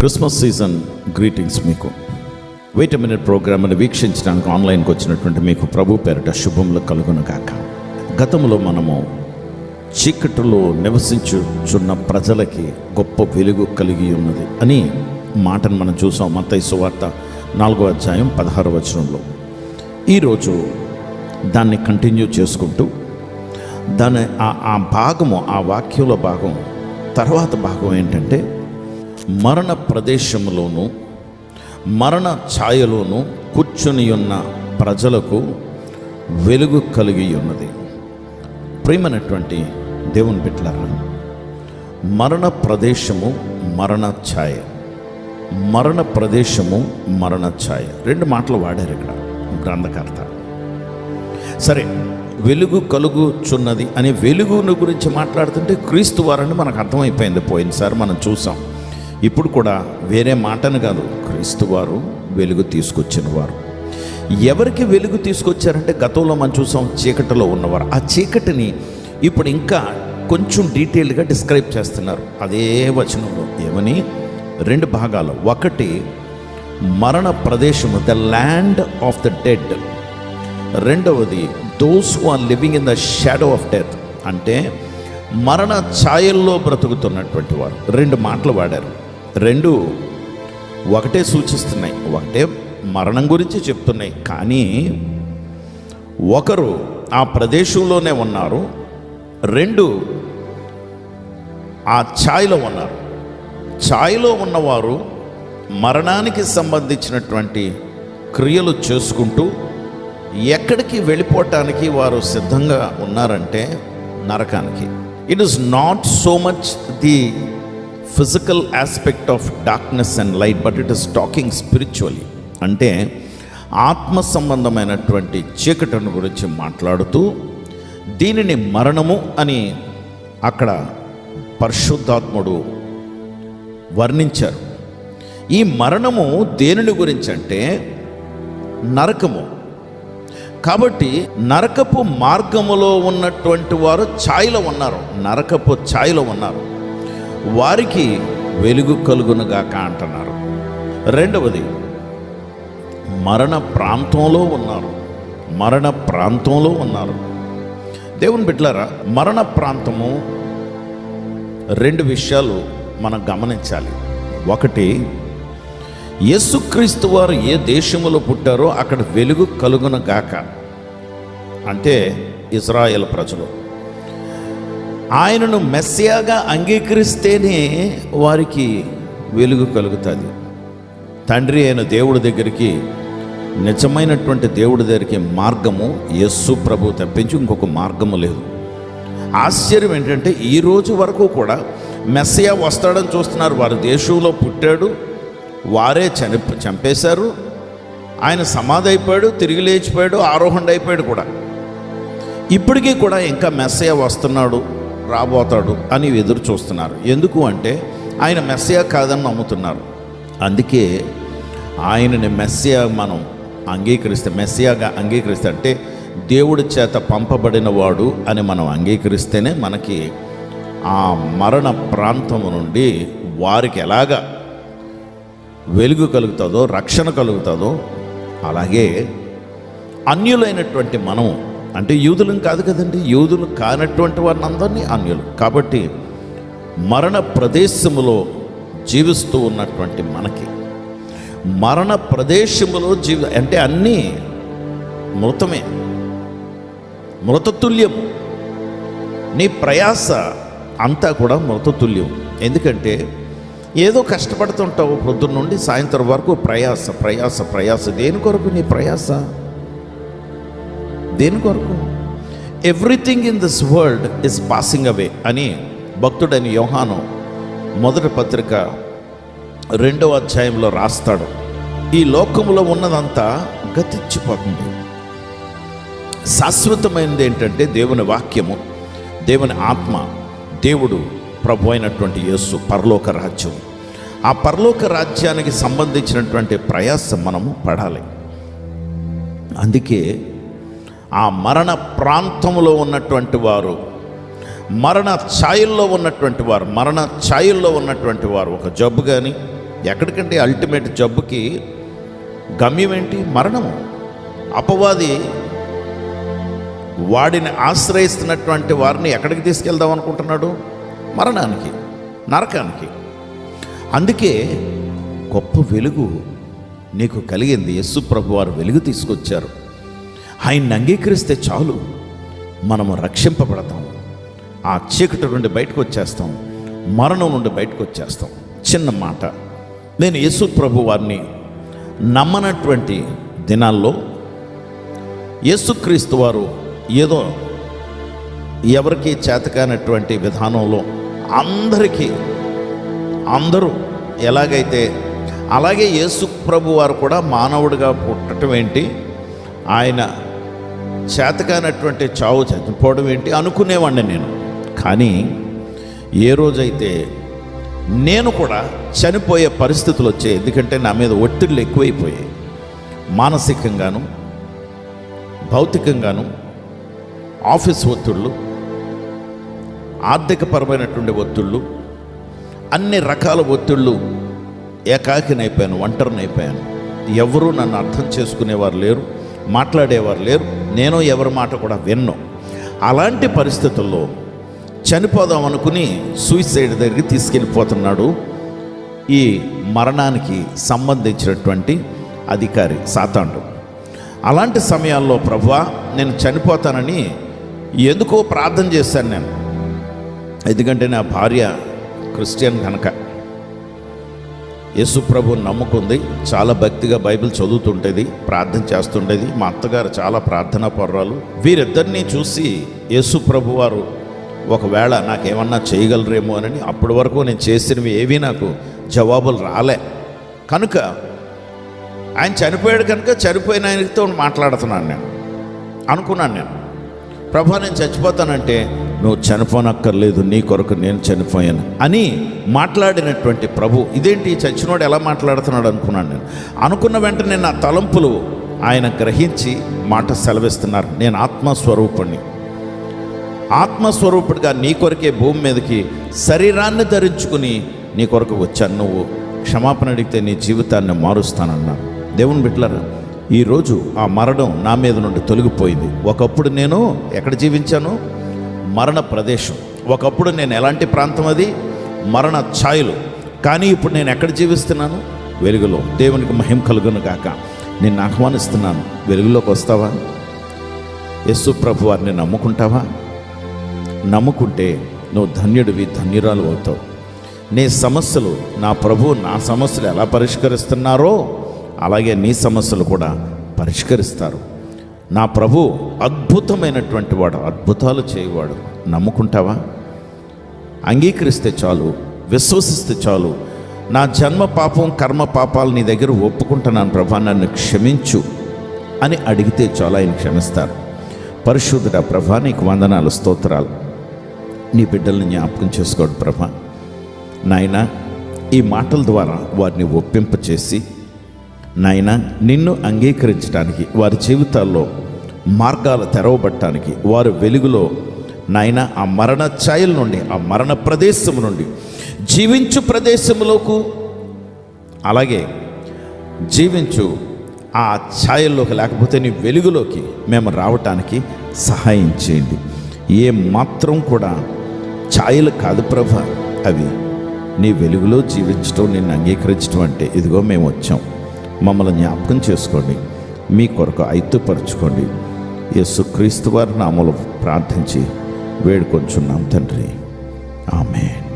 Christmas season greetings. మీకు wait minute ప్రోగ్రామ్ని వీక్షించడానికి ఆన్లైన్కి వచ్చినటువంటి మీకు ప్రభు పేరిట శుభములు కలుగును గాక. గతంలో మనము చీకటిలో నివసించుచున్న ప్రజలకి గొప్ప వెలుగు కలిగి ఉన్నది అని మాటను మనం చూసాం. మత్తయి సువార్త 4వ అధ్యాయం 16వ వచనంలో. ఈరోజు దాన్ని కంటిన్యూ చేసుకుంటూ దాని ఆ భాగము, ఆ వాక్యంలో భాగం తర్వాత భాగం ఏంటంటే, మరణ ప్రదేశంలోనూ మరణ ఛాయలోనూ కూర్చుని ఉన్న ప్రజలకు వెలుగు కలిగి ఉన్నది. ప్రియమైనటువంటి దేవుని బిడ్డలారా, మరణ ప్రదేశము, మరణ ఛాయ. మరణ ప్రదేశము, మరణ ఛాయ, రెండు మాటలు వాడారు ఇక్కడ గ్రంథకర్త. సరే, వెలుగు కలుగుచున్నది అని వెలుగును గురించి మాట్లాడుతుంటే క్రీస్తు వారని మనకు అర్థమైపోయింది. పోయినసారి మనం చూసాం. ఇప్పుడు కూడా వేరే మాటను కాదు, క్రీస్తు వారు వెలుగు తీసుకొచ్చిన వారు. ఎవరికి వెలుగు తీసుకొచ్చారంటే, గతంలో మనం చూసాం చీకటిలో ఉన్నవారు. ఆ చీకటిని ఇప్పుడు ఇంకా కొంచెం డీటెయిల్గా డిస్క్రైబ్ చేస్తున్నారు అదే వచనంలో. ఏమని? రెండు భాగాలు. ఒకటి మరణ ప్రదేశము, the land of the dead. రెండవది those who are living in the shadow of death, అంటే మరణ ఛాయల్లో బ్రతుకుతున్నటువంటి వారు. రెండు మాటలు వాడారు. రెండు ఒకటే సూచిస్తున్నాయి, ఒకటే మరణం గురించి చెప్తున్నాయి. కానీ ఒకరు ఆ ప్రదేశంలోనే ఉన్నారు, రెండు ఆ ఛాయలో ఉన్నారు. ఛాయలో ఉన్నవారు మరణానికి సంబంధించినటువంటి క్రియలు చేసుకుంటూ ఎక్కడికి వెళ్ళిపోవటానికి వారు సిద్ధంగా ఉన్నారంటే నరకానికి. It is not so much the physical aspect of darkness and light, but it is talking spiritually. అంటే ఆత్మ సంబంధమైనటువంటి చీకటిని గురించి మాట్లాడుతూ దీనిని మరణము అని అక్కడ పరిశుద్ధాత్ముడు వర్ణించారు. ఈ మరణము దేనిని గురించి అంటే నరకము. కాబట్టి నరకపు మార్గములో ఉన్నటువంటి వారు ఛాయలో ఉన్నారు, నరకపు ఛాయలో ఉన్నారు. వారికి వెలుగు కలుగునుగాక అంటున్నారు. రెండవది మరణ ప్రాంతంలో ఉన్నారు, మరణ ప్రాంతంలో ఉన్నారు. దేవుని బిడ్డలారా, మరణ ప్రాంతము రెండు విషయాలు మనం గమనించాలి. ఒకటి, యేసుక్రీస్తు వారు ఏ దేశంలో పుట్టారో అక్కడ వెలుగు కలుగును గాక, అంటే ఇజ్రాయేల్ ప్రజలు. ఆయనను మెస్సియాగా అంగీకరిస్తేనే వారికి వెలుగు కలుగుతుంది. తండ్రి అయిన దేవుడి దగ్గరికి, నిజమైనటువంటి దేవుడి దగ్గరికి మార్గము యేసు ప్రభు తప్పించి ఇంకొక మార్గము లేదు. ఆశ్చర్యం ఏంటంటే, ఈ రోజు వరకు కూడా మెస్సియా వస్తాడని చూస్తున్నారు. వారి దేశంలో పుట్టాడు, వారే చంపేశారు, ఆయన సమాధి అయిపోయాడు, తిరిగి లేచిపోయాడు, ఆరోహణ అయిపోయాడు కూడా. ఇప్పటికీ కూడా ఇంకా మెస్సియా వస్తున్నాడు, రాబోతాడు అని ఎదురు చూస్తున్నారు. ఎందుకు అంటే ఆయన మెస్సియా కాదని నమ్ముతున్నారు. అందుకే ఆయనని మెస్సియా మనం అంగీకరిస్తే, మెస్సియాగా అంగీకరిస్తే అంటే దేవుడి చేత పంపబడిన వాడు అని మనం అంగీకరిస్తేనే మనకి ఆ మరణ ప్రాంతం నుండి వారికి ఎలాగా వెలుగు కలుగుతుందో, రక్షణ కలుగుతుందో, అలాగే అన్యులైనటువంటి మనం, అంటే యూదులం కాదు కదండి, యూదులు కానటువంటి వారిని అందరినీ అన్యులు. కాబట్టి మరణ ప్రదేశములో జీవిస్తూ ఉన్నటువంటి మనకి, మరణ ప్రదేశములో అంటే అన్నీ మృతమే, మృతతుల్యము. నీ ప్రయాస అంతా కూడా మృతతుల్యం. ఎందుకంటే ఏదో కష్టపడుతుంటావు పొద్దున్న నుండి సాయంత్రం వరకు, ప్రయాస ప్రయాస ప్రయాస. దేని కొరకు నీ ప్రయాస? దేని కొరకు? Everything in this world is passing away అని భక్తుడైన యోహాను మొదటి పత్రిక 2వ అధ్యాయంలో రాస్తాడు. ఈ లోకములో ఉన్నదంతా గతించిపోతుంది. శాశ్వతమైనది ఏంటంటే దేవుని వాక్యము, దేవుని ఆత్మ, దేవుడు ప్రభు అయినటువంటి యేసు, పరలోక రాజ్యం. ఆ పరలోక రాజ్యానికి సంబంధించినటువంటి ప్రయాస మనము పడాలి. అందుకే ఆ మరణ ప్రాంతంలో ఉన్నటువంటి వారు, మరణ ఛాయల్లో ఉన్నటువంటి వారు, ఒక జబ్బు కానీ, ఎక్కడికంటే అల్టిమేట్ జబ్బుకి గమ్యం ఏంటి? మరణము. అపవాది వాడిని ఆశ్రయిస్తున్నటువంటి వారిని ఎక్కడికి తీసుకెళ్దాం అనుకుంటున్నాడు? మరణానికి, నరకానికి. అందుకే గొప్ప వెలుగు నీకు కలిగింది. యేసు ప్రభు వారు వెలుగు తీసుకొచ్చారు. ఆయన్ని అంగీకరిస్తే చాలు, మనము రక్షింపబడతాం. ఆ చీకటి నుండి బయటకు వచ్చేస్తాం, మరణం నుండి బయటకు వచ్చేస్తాం. చిన్న మాట, నేను యేసు ప్రభు వారిని నమ్మనటువంటి దినాల్లో యేసుక్రీస్తు వారు ఏదో ఎవరికి చేతకానటువంటి విధానంలో అందరూ ఎలాగైతే అలాగే యేసు ప్రభు వారు కూడా మానవుడిగా పుట్టడం ఏంటి, ఆయన చేతకానటువంటి చావు చనిపోవడం ఏంటి అనుకునేవాడిని నేను. కానీ ఏ రోజైతే నేను కూడా చనిపోయే పరిస్థితులు వచ్చాయి, ఎందుకంటే నా మీద ఒత్తిళ్ళు ఎక్కువైపోయాయి, మానసికంగాను భౌతికంగాను, ఆఫీస్ ఒత్తిళ్ళు, ఆర్థికపరమైనటువంటి ఒత్తిళ్ళు, అన్ని రకాల ఒత్తిళ్ళు. ఏకాకినైపోయాను, ఒంటరినైపోయాను. ఎవరూ నన్ను అర్థం చేసుకునేవారు లేరు, మాట్లాడేవారు లేరు, నేను ఎవరి మాట కూడా విన్ను. అలాంటి పరిస్థితుల్లో చనిపోదాం అనుకుని సూసైడ్ దగ్గరికి తీసుకెళ్ళిపోతున్నాడు ఈ మరణానికి సంబంధించినటువంటి అధికారి సాతానుడు. అలాంటి సమయాల్లో ప్రభువా నేను చనిపోతానని ఎందుకో ప్రార్థన చేశాను నేను. ఎందుకంటే నా భార్య క్రిస్టియన్ కనుక, యేసు ప్రభువుని నమ్ముకుంది, చాలా భక్తిగా బైబిల్ చదువుతుంటేది, ప్రార్థన చేస్తుండేది. మా అత్తగారు చాలా ప్రార్థనా పరురాలు. వీరిద్దరినీ చూసి యేసు ప్రభు వారు ఒకవేళ నాకేమన్నా చేయగలరేమో అని, అప్పటి వరకు నేను చేసినవి ఏవి నాకు జవాబులు రాలే కనుక, ఆయన చనిపోయాడు కనుక చనిపోయిన ఆయనతో మాట్లాడుతున్నాను నేను అనుకున్నాను. నేను ప్రభా నేను చచ్చిపోతానంటే, నువ్వు చనిపోనక్కర్లేదు, నీ కొరకు నేను చనిపోయాను అని మాట్లాడినటువంటి ప్రభు, ఇదేంటి చచ్చినోడు ఎలా మాట్లాడుతున్నాడు అనుకున్నాను నేను. అనుకున్న వెంటనే నా తలంపులు ఆయన గ్రహించి మాట సెలవిస్తున్నారు. నేను ఆత్మస్వరూపుడిగా నీ కొరకే భూమి మీదకి శరీరాన్ని ధరించుకుని నీ కొరకు వచ్చాను. నువ్వు క్షమాపణ అడిగితే నీ జీవితాన్ని మారుస్తానన్నాను. దేవుని బిడ్డలారా, ఈరోజు ఆ మరణం నా మీద నుండి తొలగిపోయింది. ఒకప్పుడు నేను ఎక్కడ జీవించాను? మరణ ప్రదేశం. ఒకప్పుడు నేను ఎలాంటి ప్రాంతం? అది మరణ ఛాయలు. కానీ ఇప్పుడు నేను ఎక్కడ జీవిస్తున్నాను? వెలుగులో. దేవునికి మహిమ కలుగును గాక. నిన్ను ఆహ్వానిస్తున్నాను, వెలుగులోకి వస్తావా? యేసు ప్రభు వారిని నమ్ముకుంటావా? నమ్ముకుంటే నువ్వు ధన్యుడివి, ధన్యురాలు అవుతావు. నీ సమస్యలు, నా ప్రభు నా సమస్యలు ఎలా పరిష్కరిస్తున్నారో అలాగే నీ సమస్యలు కూడా పరిష్కరిస్తారు. నా ప్రభు అద్భుతమైనటువంటి వాడు, అద్భుతాలు చేయవాడు. నమ్ముకుంటావా? అంగీకరిస్తే చాలు, విశ్వసిస్తే చాలు. నా జన్మ పాపం, కర్మ పాపాలు నీ దగ్గర ఒప్పుకుంటున్నాను ప్రభా, నన్ను క్షమించు అని అడిగితే చాలు, ఆయన క్షమిస్తారు. పరిశుద్ధుడా ప్రభా, నీకు వందనాలు, స్తోత్రాలు. నీ బిడ్డల్ని జ్ఞాపకం చేసుకోండి ప్రభా. నాయన, ఈ మాటల ద్వారా వారిని ఒప్పింపచేసి నాయన నిన్ను అంగీకరించడానికి, వారి జీవితాల్లో మార్గాలు తెరవబట్టడానికి, వారు వెలుగులో నాయన ఆ మరణ ఛాయల నుండి, ఆ మరణ ప్రదేశం నుండి జీవించు ప్రదేశంలోకి, అలాగే జీవించు ఆ ఛాయల్లోకి, లేకపోతే నీ వెలుగులోకి మేము రావటానికి సహాయం చేయండి. ఏ మాత్రం కూడా ఛాయలు కాదు ప్రభా, అవి నీ వెలుగులో జీవించడం, నిన్ను అంగీకరించడం అంటే ఇదిగో మేము వచ్చాం. మమ్మల్ని జ్ఞాపకం చేసుకోండి, మీ కొరకు ఐక్యపరచుకోండి. యేసుక్రీస్తు వారి నామములో ప్రార్థించి వేడుకొంచున్నాం తండ్రి, ఆమేన్.